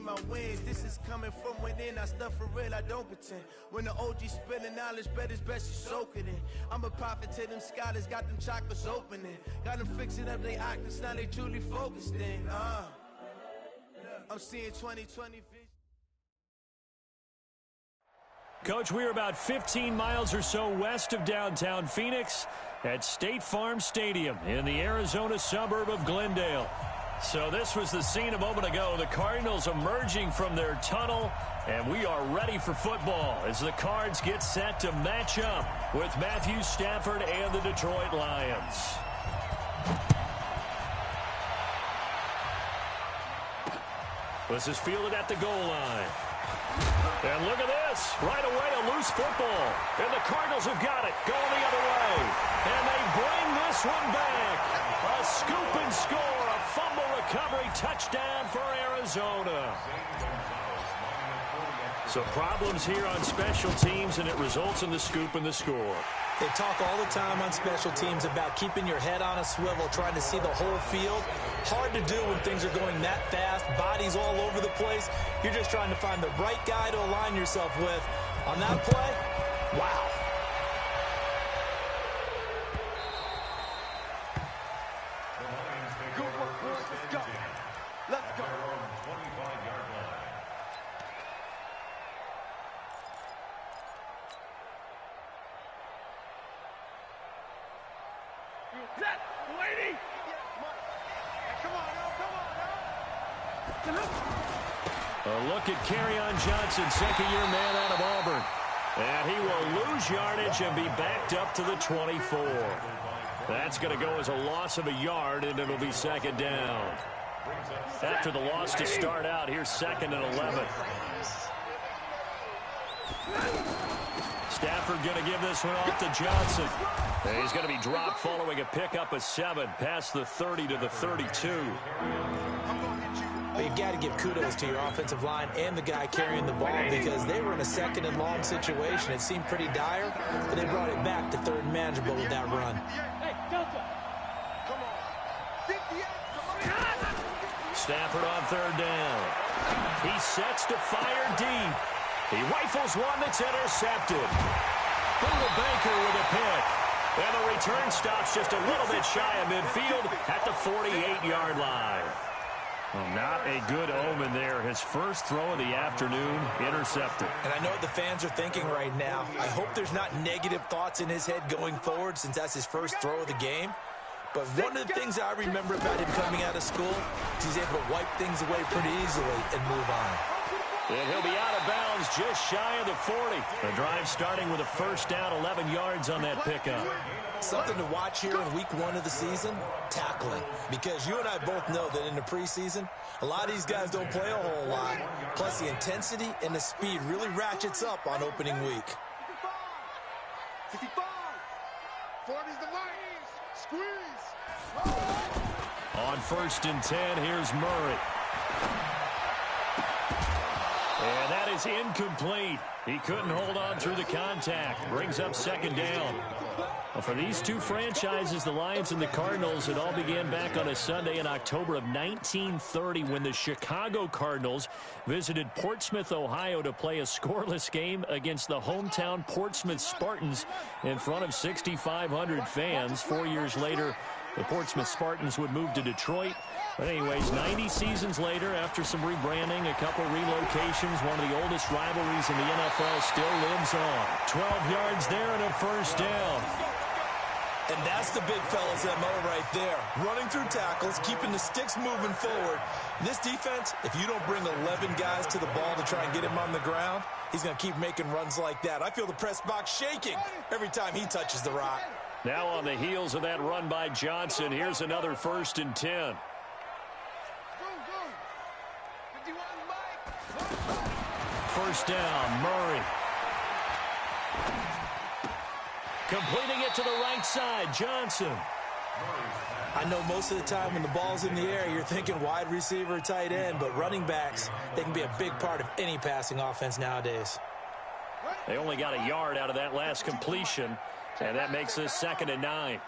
my wins. This is coming from within. I stuff for real, I don't pretend. When the OG spilling knowledge, bet it's best you soak it in. I'm a prophet to them scholars, got them chakras opening. Got them fixing up their octaves, now they truly focused in. I'm seeing 2020 vision. Coach, we're about 15 miles or so west of downtown Phoenix at State Farm Stadium in the Arizona suburb of Glendale. So this was the scene a moment ago. The Cardinals emerging from their tunnel, and we are ready for football as the Cards get set to match up with Matthew Stafford and the Detroit Lions. This is fielded at the goal line. And look at this. Right away, a loose football. And the Cardinals have got it. Going the other way. And they bring this one back. A scoop and score. A fumble recovery touchdown for Arizona. So problems here on special teams, and it results in the scoop and the score. They talk all the time on special teams about keeping your head on a swivel, trying to see the whole field. Hard to do when things are going that fast, bodies all over the place. You're just trying to find the right guy to align yourself with. On that play, wow. Let's go. A look at Kerryon Johnson, second-year man out of Auburn. And he will lose yardage and be backed up to the 24. That's going to go as a loss of a yard, and it'll be second down. After the loss to start out, here's 2nd and 11. Stafford going to give this one off to Johnson. And he's going to be dropped following a pickup of 7 past the 30 to the 32. But you've got to give kudos to your offensive line and the guy carrying the ball because they were in a 2nd and long situation. It seemed pretty dire, but they brought it back to 3rd and manageable with that run. Stafford on 3rd down. He sets to fire deep. He rifles one that's intercepted. Baker with a pick. And the return stops just a little bit shy of midfield at the 48-yard line. Well, not a good omen there. His first throw of the afternoon intercepted. And I know what the fans are thinking right now. I hope there's not negative thoughts in his head going forward since that's his first throw of the game. But one of the things I remember about him coming out of school is he's able to wipe things away pretty easily and move on. And he'll be out of bounds just shy of the 40. The drive starting with a first down, 11 yards on that pickup. Something to watch here in week 1 of the season, tackling. Because you and I both know that in the preseason, a lot of these guys don't play a whole lot. Plus the intensity and the speed really ratchets up on opening week. 55. 40's the line. Squeeze. On 1st and 10, here's Murray. And that is incomplete. He couldn't hold on through the contact. Brings up 2nd down. Well, for these two franchises, the Lions and the Cardinals, it all began back on a Sunday in October of 1930 when the Chicago Cardinals visited Portsmouth, Ohio to play a scoreless game against the hometown Portsmouth Spartans in front of 6,500 fans. 4 years later, the Portsmouth Spartans would move to Detroit. But anyways, 90 seasons later, after some rebranding, a couple relocations, one of the oldest rivalries in the NFL still lives on. 12 yards there and a first down. And that's the big fella's MO right there. Running through tackles, keeping the sticks moving forward. This defense, if you don't bring 11 guys to the ball to try and get him on the ground, he's going to keep making runs like that. I feel the press box shaking every time he touches the rock. Now on the heels of that run by Johnson, here's another 1st and 10. First down, Murray. Completing it to the right side, Johnson. I know most of the time when the ball's in the air, you're thinking wide receiver, tight end, but running backs, they can be a big part of any passing offense nowadays. They only got a yard out of that last completion, and that makes this 2nd and 9.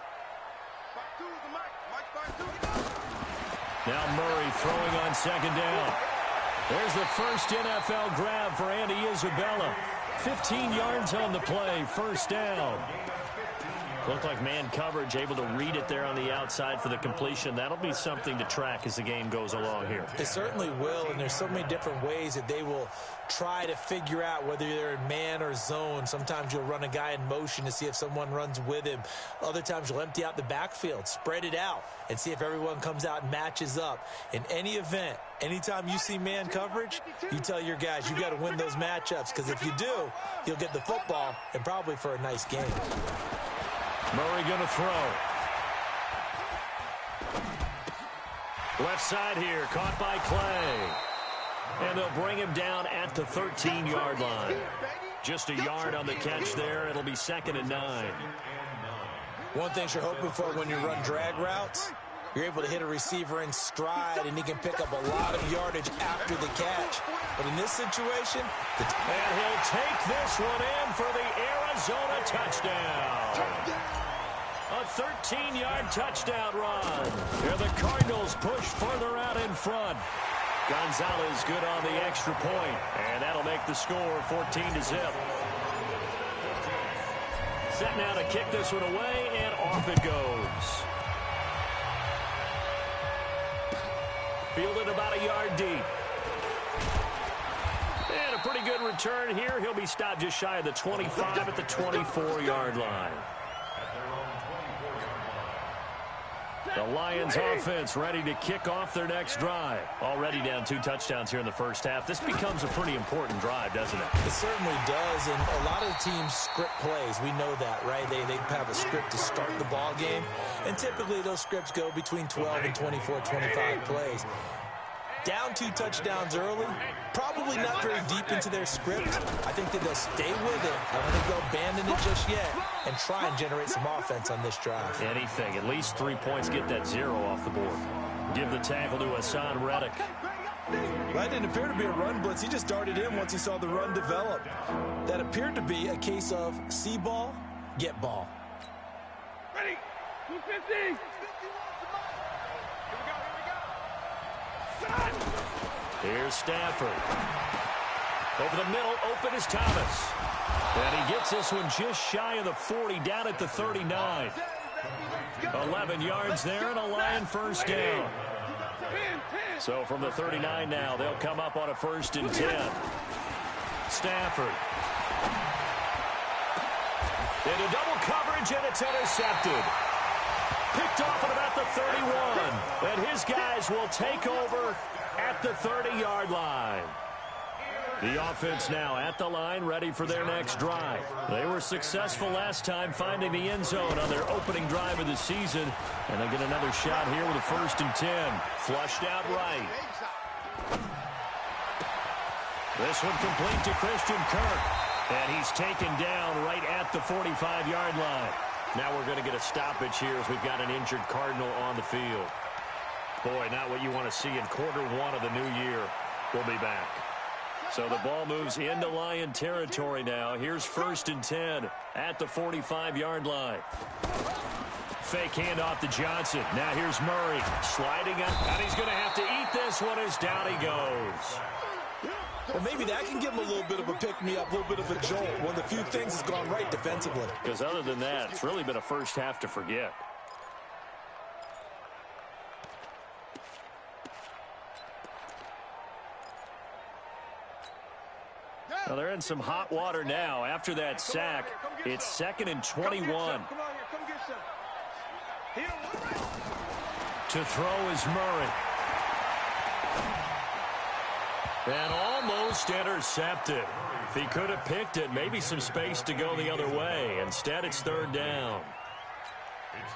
Now Murray throwing on 2nd down. There's the first NFL grab for Andy Isabella. 15 yards on the play, first down. Looked like man coverage, able to read it there on the outside for the completion. That'll be something to track as the game goes along here. It certainly will, and there's so many different ways that they will try to figure out whether they're in man or zone. Sometimes you'll run a guy in motion to see if someone runs with him. Other times you'll empty out the backfield, spread it out, and see if everyone comes out and matches up. In any event, anytime you see man coverage, you tell your guys you got to win those matchups, because if you do, you'll get the football and probably for a nice game. Murray going to throw. Left side here, caught by Clay. And they'll bring him down at the 13-yard line. Just a yard on the catch there. It'll be 2nd and 9. One thing you're hoping for when you run drag routes, you're able to hit a receiver in stride, and he can pick up a lot of yardage after the catch. But in this situation, and he'll take this one in for the Arizona touchdown. A 13-yard touchdown run. Here the Cardinals push further out in front. Gonzalez good on the extra point, and that'll make the score 14-0. Set now to kick this one away, and off it goes. Fielded about a yard deep. And a pretty good return here. He'll be stopped just shy of the 25 at the 24-yard line. The Lions offense ready to kick off their next drive. Already down 2 touchdowns here in the first half. This becomes a pretty important drive, doesn't it? It certainly does, and a lot of teams script plays. We know that, right? They have a script to start the ball game, and typically those scripts go between 12 and 24, 25 plays. Down 2 touchdowns early, probably not very deep into their script. I think that they'll stay with it. I don't think they'll abandon it just yet and try and generate some offense on this drive. Anything. At least 3 points, get that 0 off the board. Give the tackle to Hassan Reddick. That didn't appear to be a run blitz. He just darted in once he saw the run develop. That appeared to be a case of see ball, get ball. Ready? 250. Here's Stafford. Over the middle, open is Thomas. And he gets this one just shy of the 40, down at the 39. 11 yards there and a Lion first down. So from the 39 now, they'll come up on a 1st and 10. Stafford. Into double coverage, and it's intercepted. Picked off at about the 31. And his guys will take over at the 30-yard line. The offense now at the line, ready for their next drive. They were successful last time finding the end zone on their opening drive of the season. And they get another shot here with a 1st and 10. Flushed out right. This one complete to Christian Kirk. And he's taken down right at the 45-yard line. Now we're going to get a stoppage here as we've got an injured Cardinal on the field. Boy, not what you want to see in Q1 of the new year. We'll be back. So the ball moves into Lion territory now. Here's 1st and 10 at the 45-yard line. Fake handoff to Johnson. Now here's Murray sliding up, and he's going to have to eat this one as down he goes. Well, maybe that can give him a little bit of a pick-me-up, a little bit of a jolt. One of the few things has gone right defensively. Because other than that, it's really been a first half to forget. Well, they're in some hot water now. After that sack, it's 2nd and 21. Come get some. To throw is Murray. And almost intercepted. If he could have picked it, maybe some space to go the other way. Instead, it's 3rd down.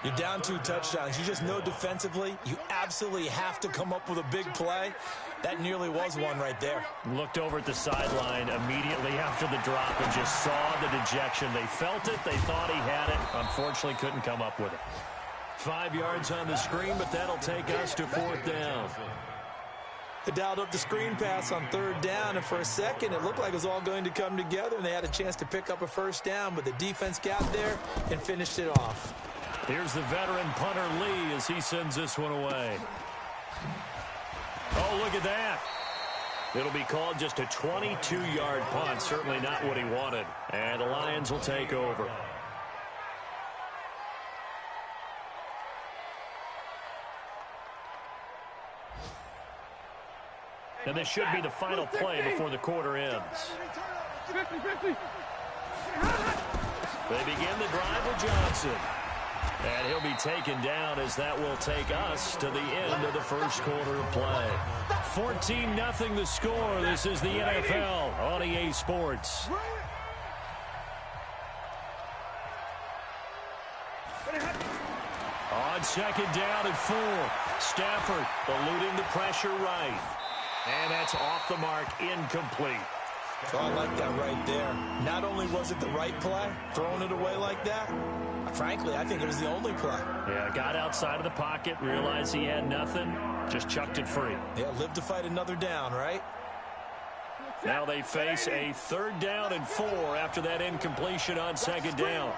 You're down 2 touchdowns. You just know defensively you absolutely have to come up with a big play. That nearly was one right there. Looked over at the sideline immediately after the drop and just saw the dejection. They felt it. They thought he had it. Unfortunately, couldn't come up with it. 5 yards on the screen, but that'll take us to 4th down. They dialed up the screen pass on 3rd down, and for a second it looked like it was all going to come together, and they had a chance to pick up a 1st down, but the defense got there and finished it off. Here's the veteran punter Lee as he sends this one away. Oh, look at that. It'll be called just a 22-yard punt. Certainly not what he wanted. And the Lions will take over. And this should be the final play before the quarter ends. 50-50. They begin the drive with Johnson. And he'll be taken down as that will take us to the end of the first quarter of play. 14-0 the score. This is the NFL on EA Sports. On second down and 4. Stafford eluding the pressure right. And that's off the mark, incomplete. Oh, I like that right there. Not only was it the right play, throwing it away like that, frankly, I think it was the only play. Yeah, got outside of the pocket, realized he had nothing, just chucked it free. Yeah, live to fight another down, right? Now they face a 3rd down and 4 after that incompletion on second down.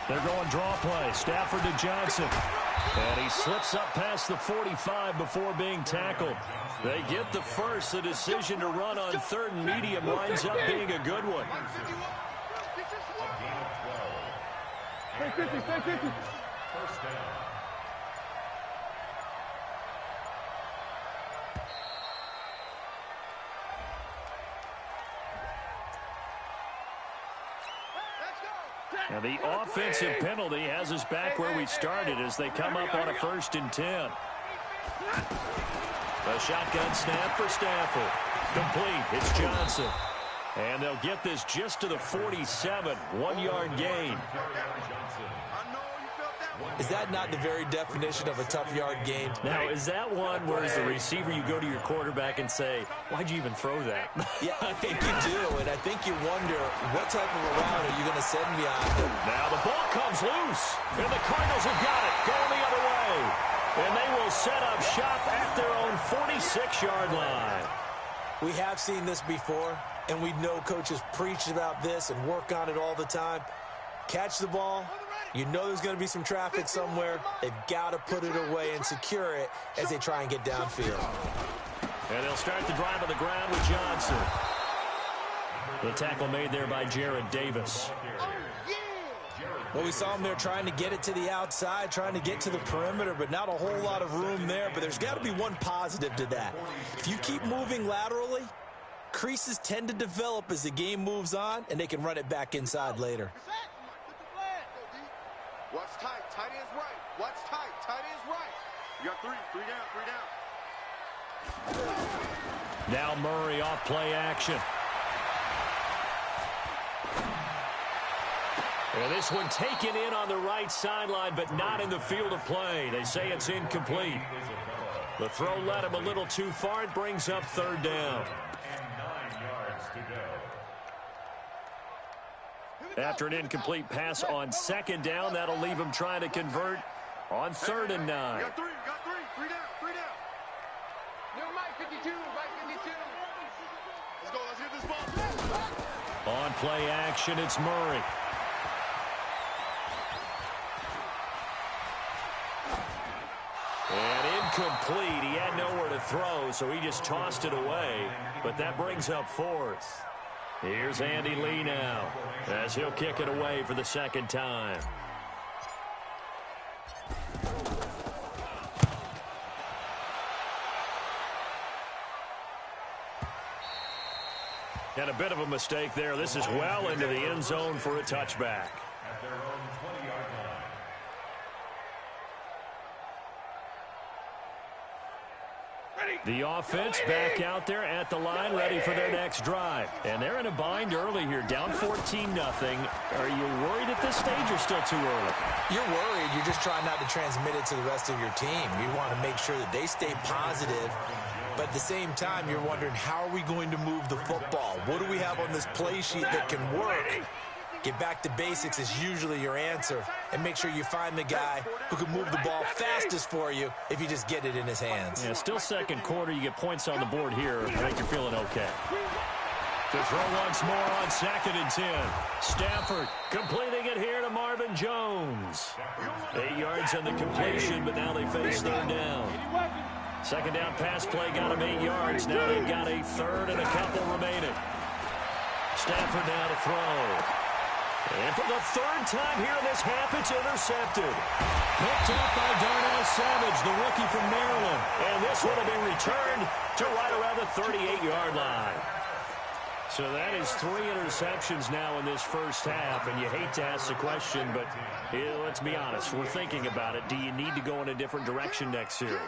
They're going draw play. Stafford to Johnson. And he slips up past the 45 before being tackled. They get the first. The decision to run on 3rd and medium winds up being a good one. Stay 50, stay 50. First down. Now the offensive penalty has us back where we started as they come up on a 1st and 10. A shotgun snap for Stafford. Complete. It's Johnson. And they'll get this just to the 47. 1-yard gain. Is that not the very definition of a tough yard gain? Now, is that one where as the receiver you go to your quarterback and say, why'd you even throw that? Yeah, I think you do, and I think you wonder what type of a route are you going to send behind him. Now the ball comes loose, and the Cardinals have got it, going the other way. And they will set up shop at their own 46-yard line. We have seen this before, and we know coaches preach about this and work on it all the time. Catch the ball. You know there's going to be some traffic somewhere. They've got to put it away and secure it as they try and get downfield. And they'll start the drive on the ground with Johnson. The tackle made there by Jared Davis. Well, we saw him there trying to get it to the outside, trying to get to the perimeter, but not a whole lot of room there. But there's got to be one positive to that. If you keep moving laterally, creases tend to develop as the game moves on, and they can run it back inside later. Watch tight, tight ends right. Watch tight, tight ends right. You got three down. Now Murray off play action. And this one taken in on the right sideline, but not in the field of play. They say it's incomplete. The throw led him a little too far. It brings up 3rd down. And 9 yards to go. After an incomplete pass on 2nd down, that'll leave him trying to convert on 3rd and 9. You got three down. Yo, Mike 52, Mike 52. Let's go, let's get this ball. On play action, it's Murray. And incomplete. He had nowhere to throw, so he just tossed it away. But that brings up 4th. Here's Andy Lee now as he'll kick it away for the 2nd time. And a bit of a mistake there. This is well into the end zone for a touchback. At their own 20-yard line. The offense back out there at the line, ready for their next drive. And they're in a bind early here, down 14-0. Are you worried at this stage or still too early? You're worried. You're just trying not to transmit it to the rest of your team. You want to make sure that they stay positive. But at the same time, you're wondering, how are we going to move the football? What do we have on this play sheet that can work? Get back to basics is usually your answer. And make sure you find the guy who can move the ball fastest for you if you just get it in his hands. Yeah, still 2nd quarter. You get points on the board here. I think you're feeling okay. To throw once more on 2nd and 10. Stafford completing it here to Marvin Jones. 8 yards on the completion, but now they face 3rd down. Second down pass play got him 8 yards. Now they've got a third and a couple remaining. Stafford now to throw. And for the third time here in this half, it's intercepted. Picked up by Darnell Savage, the rookie from Maryland. And this one will be returned to right around the 38-yard line. So that is 3 interceptions now in this first half. And you hate to ask the question, but let's be honest. We're thinking about it. Do you need to go in a different direction next series?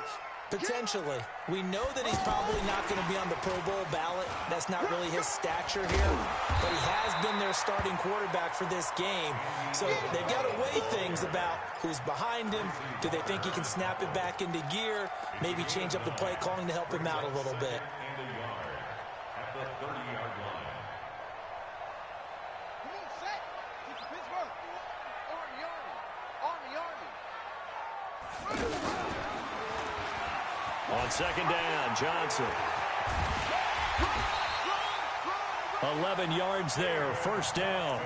Potentially. We know that he's probably not going to be on the Pro Bowl ballot. That's not really his stature here. But he has been their starting quarterback for this game. So they've got to weigh things about who's behind him. Do they think he can snap it back into gear? Maybe change up the play calling to help him out a little bit. At the 30-yard line. Come on, set. It's Pittsburgh. Army. On second down, Johnson. 11 yards there, first down.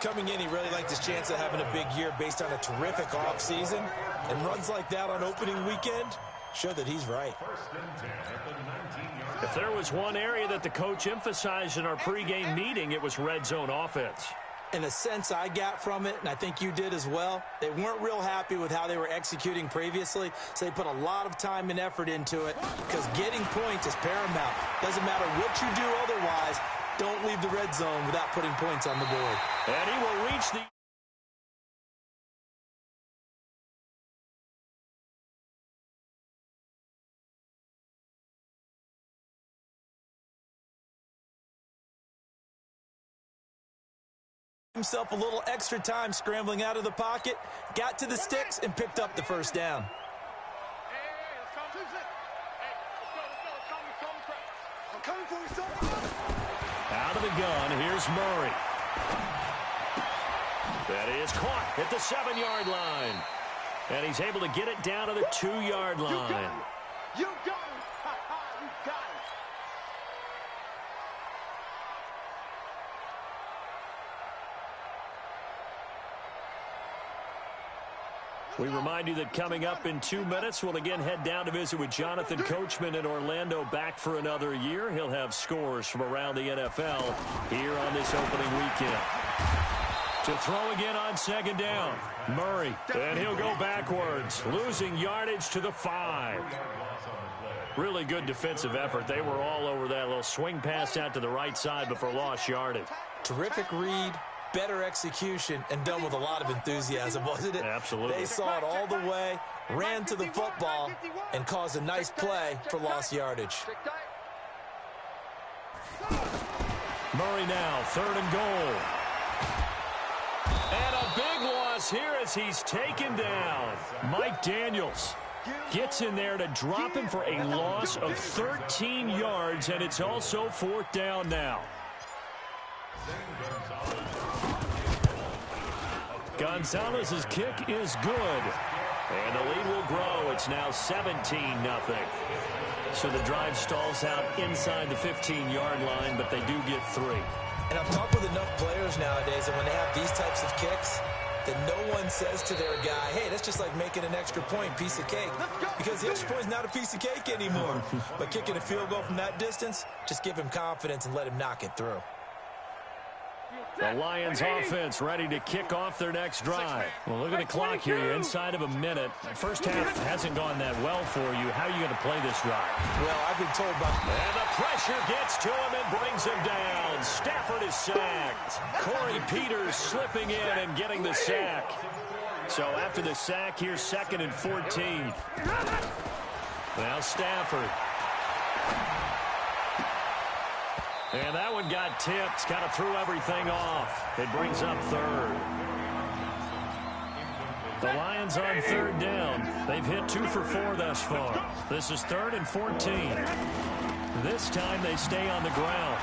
Coming in, he really liked his chance of having a big year based on a terrific offseason. And runs like that on opening weekend show that he's right. If there was one area that the coach emphasized in our pregame meeting, it was red zone offense. In a sense I got from it, and I think you did as well, they weren't real happy with how they were executing previously, so they put a lot of time and effort into it because getting points is paramount. Doesn't matter what you do otherwise, don't leave the red zone without putting points on the board. And he will reach the... himself a little extra time scrambling out of the pocket, got to the sticks, and picked up the first down. Out of the gun, here's Murray. That is caught at the 7-yard line. And he's able to get it down to the 2-yard line. You got it. You got it. We remind you that coming up in 2 minutes, we'll again head down to visit with Jonathan Coachman in Orlando, back for another year. He'll have scores from around the NFL here on this opening weekend. To throw again on second down, Murray. And he'll go backwards, losing yardage to the 5. Really good defensive effort. They were all over that little swing pass out to the right side before lost yardage. Terrific read. Better execution, and done with a lot of enthusiasm, wasn't it? Absolutely. They saw it all the way, ran to the football, and caused a nice play for lost yardage. Murray now, 3rd and goal. And a big loss here as he's taken down. Mike Daniels gets in there to drop him for a loss of 13 yards, and it's also 4th down now. Gonzalez's kick is good. And the lead will grow. It's now 17-0. So the drive stalls out inside the 15-yard line, but they do get 3. And I've talked with enough players nowadays that when they have these types of kicks, that no one says to their guy, hey, that's just like making an extra point, piece of cake. Because the extra point is not a piece of cake anymore. But kicking a field goal from that distance, just give him confidence and let him knock it through. The Lions offense ready to kick off their next drive. Well, look at the clock here. You're inside of a minute. First half hasn't gone that well for you. How are you going to play this drive? Well, I've been told by... And the pressure gets to him and brings him down. Stafford is sacked. Corey Peters slipping in and getting the sack. So after the sack, here's 2nd and 14. Now Stafford. And that one got tipped, kind of threw everything off. It brings up 3rd. The Lions on 3rd down. They've hit 2 for 4 thus far. This is 3rd and 14. This time they stay on the ground.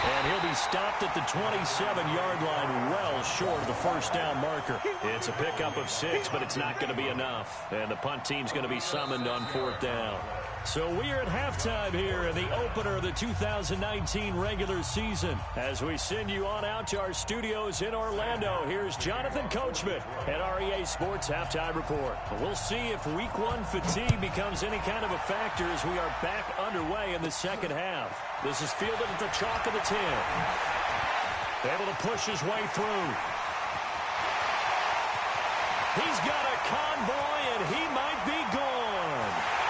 And he'll be stopped at the 27-yard line, well short of the first down marker. It's a pickup of 6, but it's not going to be enough. And the punt team's going to be summoned on 4th down. So we are at halftime here in the opener of the 2019 regular season. As we send you on out to our studios in Orlando, here's Jonathan Coachman at REA Sports Halftime Report. We'll see if week one fatigue becomes any kind of a factor as we are back underway in the second half. This is fielded at the chalk of the 10. Able to push his way through. He's got a convoy, and he might be gone.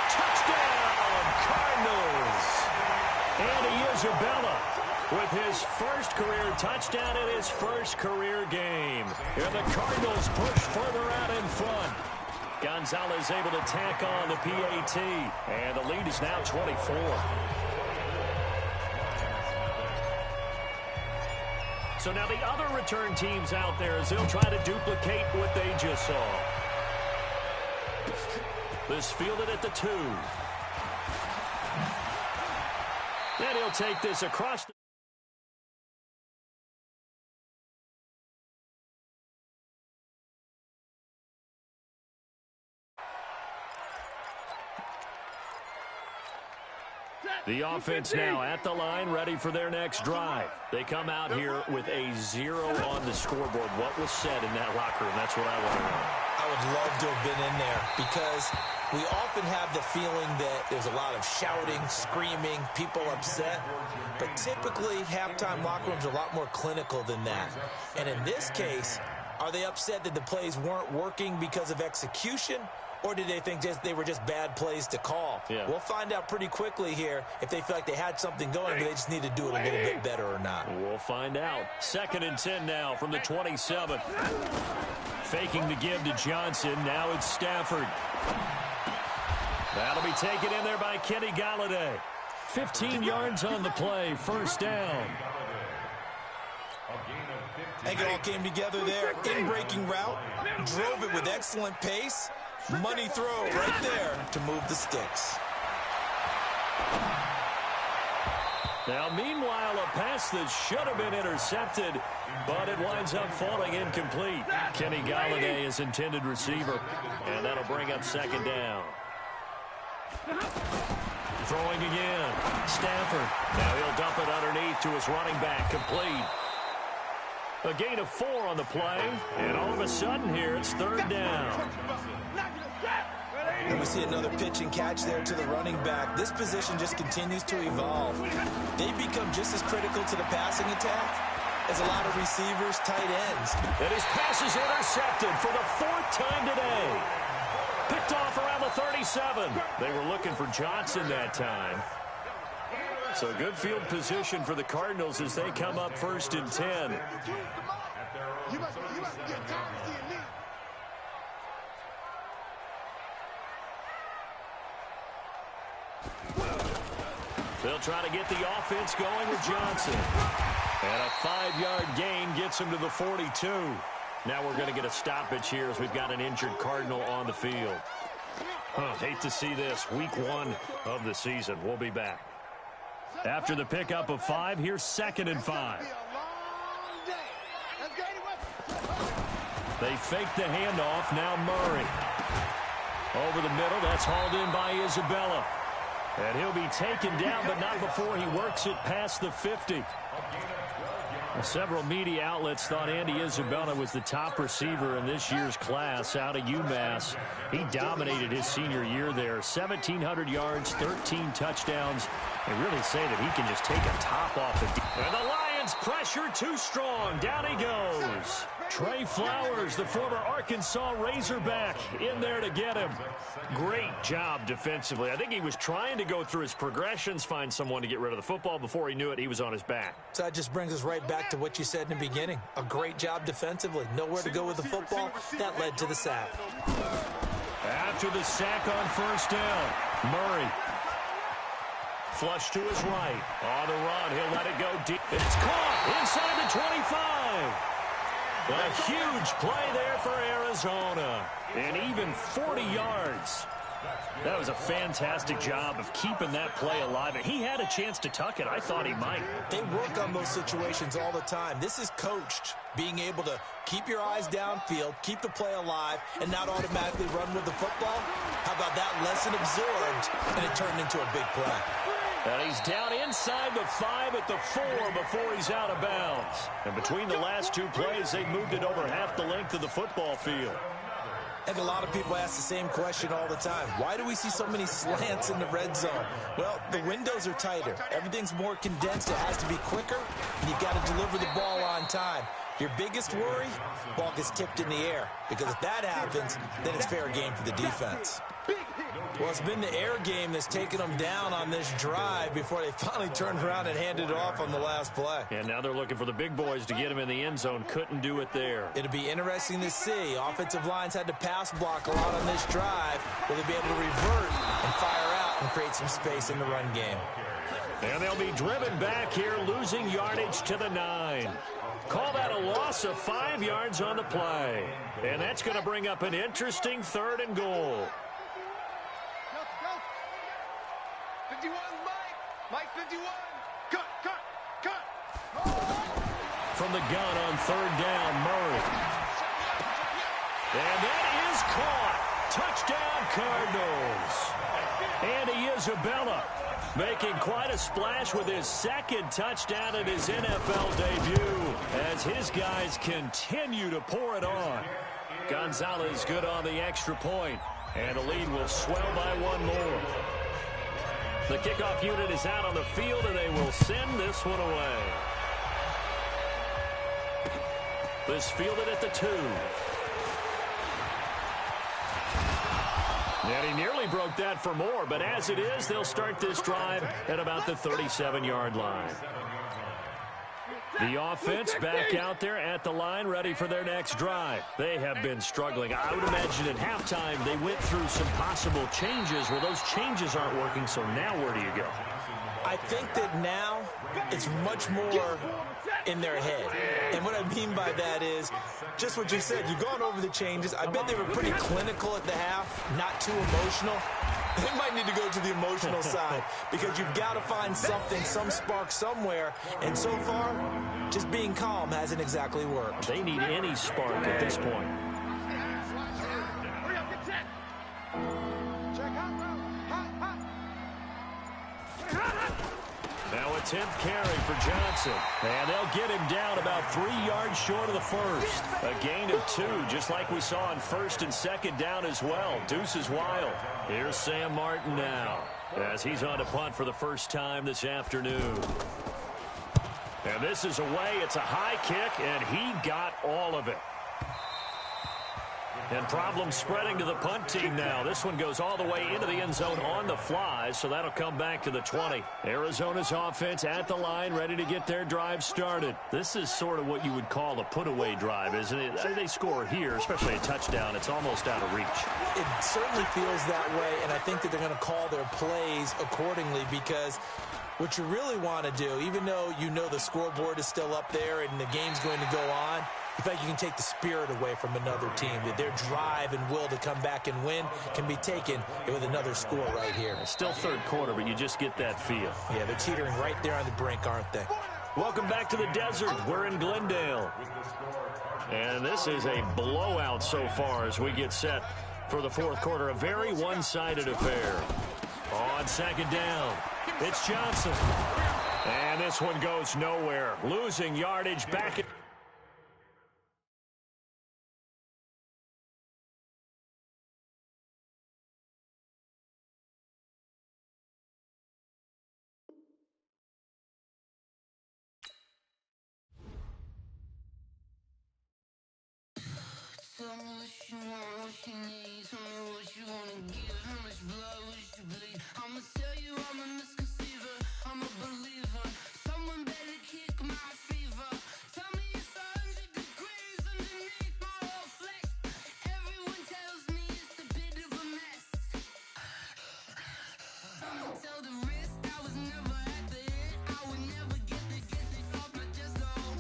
Touchdown, Cardinals. Andy Isabella with his first career touchdown in his first career game. And the Cardinals push further out in front. Gonzalez able to tack on the PAT, and the lead is now 24. So now the other return teams out there as they'll try to duplicate what they just saw. This fielded at the 2. Then he'll take this across the... The offense now at the line, ready for their next drive. They come out here with a 0 on the scoreboard. What was said in that locker room? That's what I want to know. I would love to have been in there because we often have the feeling that there's a lot of shouting, screaming, people upset. But typically, halftime locker rooms are a lot more clinical than that. And in this case, are they upset that the plays weren't working because of execution? Or did they think they were just bad plays to call? Yeah. We'll find out pretty quickly here if they feel like they had something going, but they just need to do it a little bit better or not. We'll find out. 2nd and 10 now from the 27. Faking the give to Johnson. Now it's Stafford. That'll be taken in there by Kenny Galladay. 15 yards on the play. First down. I think it all came together there. In-breaking route. Drove it with excellent pace. Money throw right there to move the sticks. Now, meanwhile, a pass that should have been intercepted, but it winds up falling incomplete. Kenny Galladay is intended receiver, and that'll bring up 2nd down. Throwing again. Stafford. Now he'll dump it underneath to his running back. Complete. A gain of 4 on the play, and all of a sudden here it's 3rd down. And we see another pitch and catch there to the running back. This position just continues to evolve. They become just as critical to the passing attack as a lot of receivers, tight ends. And his pass is intercepted for the 4th time today. Picked off around the 37. They were looking for Johnson that time. So good field position for the Cardinals as they come up 1st and 10. They'll try to get the offense going with Johnson. And a 5-yard gain gets him to the 42. Now we're going to get a stoppage here as we've got an injured Cardinal on the field. Hate to see this. Week 1 of the season. We'll be back. After the pickup of 5, here's 2nd and 5. They fake the handoff. Now Murray. Over the middle. That's hauled in by Isabella. And he'll be taken down, but not before he works it past the 50. Several media outlets thought Andy Isabella was the top receiver in this year's class out of UMass. He dominated his senior year there. 1,700 yards, 13 touchdowns. They really say that he can just take a top off the... And the Lions pressure too strong. Down he goes. Trey Flowers, the former Arkansas Razorback, in there to get him. Great job defensively. I think he was trying to go through his progressions, find someone to get rid of the football. Before he knew it, he was on his back. So that just brings us right back to what you said in the beginning. A great job defensively. Nowhere to go with the football. That led to the sack. After the sack on 1st down, Murray. Flush to his right. On the run, he'll let it go deep. It's caught inside the 25. A huge play there for Arizona. And even 40 yards. That was a fantastic job of keeping that play alive. And he had a chance to tuck it. I thought he might. They work on those situations all the time. This is coached, being able to keep your eyes downfield, keep the play alive, and not automatically run with the football. How about that lesson absorbed, and it turned into a big play. And he's down inside the 5 at the 4 before he's out of bounds. And between the last two plays, they moved it over half the length of the football field. I think a lot of people ask the same question all the time. Why do we see so many slants in the red zone? Well, the windows are tighter. Everything's more condensed. It has to be quicker, and you've got to deliver the ball on time. Your biggest worry, ball gets tipped in the air, because if that happens, then it's fair game for the defense. Well, it's been the air game that's taken them down on this drive before they finally turned around and handed it off on the last play. And now they're looking for the big boys to get him in the end zone. Couldn't do it there. It'll be interesting to see. Offensive lines had to pass block a lot on this drive. Will they be able to revert and fire out and create some space in the run game? And they'll be driven back here, losing yardage to the 9. Call that a loss of 5 yards on the play. And that's going to bring up an interesting 3rd and goal. 51, Mike 51. Cut. From the gun on 3rd down, Murray. And that is caught. Touchdown, Cardinals. And Isabella making quite a splash with his 2nd touchdown in his NFL debut as his guys continue to pour it on. Gonzalez good on the extra point, and the lead will swell by 1 more. The kickoff unit is out on the field, and they will send this one away. This fielded at the 2. And he nearly broke that for more, but as it is, they'll start this drive at about the 37-yard line. The offense back out there at the line, ready for their next drive. They have been struggling. I would imagine at halftime they went through some possible changes. Well, those changes aren't working, so now where do you go? I think that now it's much more in their head. And what I mean by that is just what you said. You've gone over the changes. I bet they were pretty clinical at the half, not too emotional. They might need to go to the emotional side because you've got to find something, some spark somewhere. And so far, just being calm hasn't exactly worked. They need any spark at this point. Hurry up, get set. Check hot route. Hot. Now a 10th carry for Johnson. And they'll get him down about 3 yards short of the first. A gain of 2, just like we saw on 1st and 2nd down as well. Deuce is wild. Here's Sam Martin now as he's on to punt for the first time this afternoon. And this is away. It's a high kick, and he got all of it. And problems spreading to the punt team now. This one goes all the way into the end zone on the fly, so that'll come back to the 20. Arizona's offense at the line, ready to get their drive started. This is sort of what you would call a put-away drive, isn't it? They score here, especially a touchdown. It's almost out of reach. It certainly feels that way, and I think that they're going to call their plays accordingly because what you really want to do, even though you know the scoreboard is still up there and the game's going to go on, in fact, you can take the spirit away from another team. That their drive and will to come back and win can be taken with another score right here. It's still 3rd quarter, but you just get that feel. Yeah, they're teetering right there on the brink, aren't they? Welcome back to the desert. We're in Glendale. And this is a blowout so far as we get set for the 4th quarter. A very one-sided affair. On 2nd down, it's Johnson. And this one goes nowhere. Losing yardage back at... Tell me what you want, what you need. Tell me what you wanna give. How much blood would you bleed? I'ma tell you I'm a misconceiver. I'm a believer. Someone better kick my fever. Tell me it's 100 degrees underneath my whole flesh. Everyone tells me it's a bit of a mess. I'ma tell the risk I was never at the hit. I would never get it off my chest though.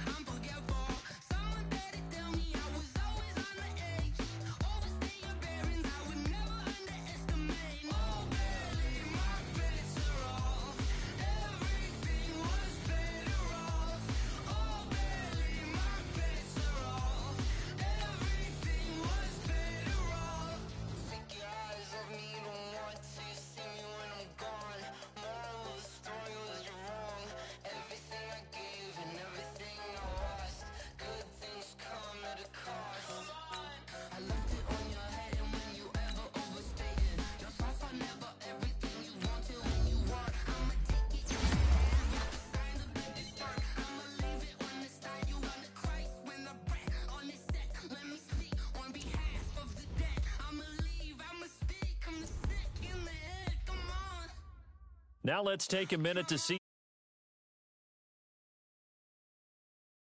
I'm forgetful. Someone better tell me I was always on the edge. Overstay your bearings, I would never underestimate. Now let's take a minute to see